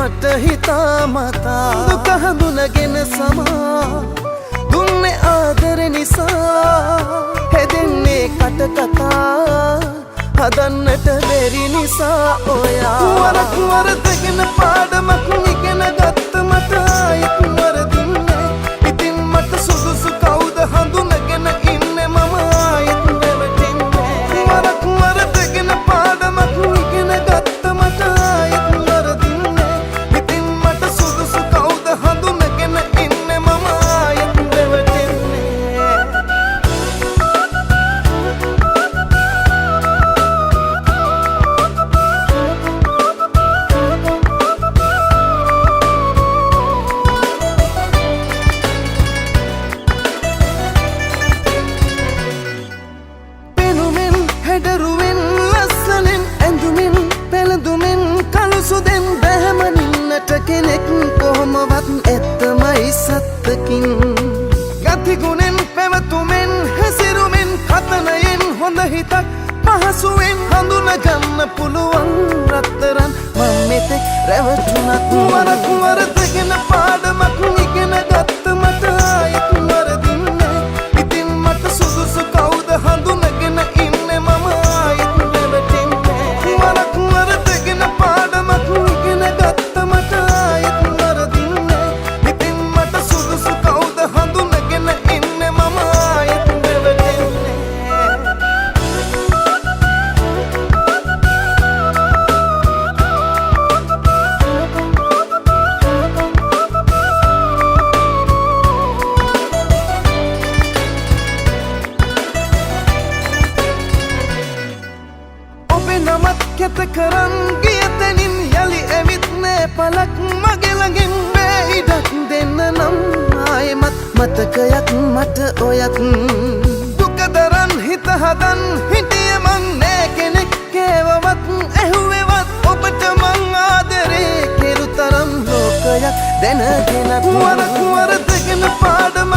මට හිතාමතා දුක හඳුනගෙන සමා දුන්නේ ආදර නිසා හැදෙන්නේ කටකතා හදන්නට බැරි නිසා ඔයා වරක් වරදගෙන පාඩමක් ඉගෙන ගත්ත මට ආයෙත් වරදින්නේ ඉතින් මට සුදුසු කවුද හඳුනගෙන ඉන්නේ මම ආයෙත් නැවතින්නේ වරක් වරදගෙන පාඩමක් ඉගෙන ගත්ත මට ආයෙත් වරදින්නේ ඉතින් මට සුදුසු කවුද හඳුනගෙන ඉන්නේ මම ආයෙත් නැවතින්නේ හැඩරුවෙන් ලස්සනෙන් ඇඳුමින් පැළඳුමින් කළුසුදෙන් බැහැමනින්නට කෙනෙක් කොහොමවත් ඇත්තමයි සත්තකින් ගතිගුණෙන් පැවතුමෙන් හැසිරුමින් කතනයෙන් හොඳ හිතක් පහසුවෙන් හඳුනගන්න පුළුවන් රත්තරන් මම මෙතෙක් රැවටුණත් වරක් වරදගෙන පාඩමක් ඉගෙන ගත්ත මට ආයෙත් වරදින්නේ ඉතින් මට සුදුසු කවුද හඳුනගෙන ඉන්නේ මම ආයෙත් නැවතින්නේ වරක් වරදගෙන පාඩමක් ඉගෙන ගත්ත මට ආයෙත් වරදින්නේ ඉතින් මට සුදුසු කවුද හඳුනගෙන ඉන්නේ මම ආයෙත් නැවතින්නේ නමත් කැත කරන් ගියතනින් යලි ඇවිත් නෑ පලක් මගේ ළඟින් මේ ඉඩක් දෙන්න නම් ආයෙමත් මතකයක් මට ඔයත් දුක දරන් හිත හදන් හිටිය මං නෑ කෙනෙක් කෑවවත් ඇහුවෙවත් ඔබට මං ආදරේ කෙරු තරම් ලෝකයක් දැනගෙනත් වරක් වරදගෙන පාඩම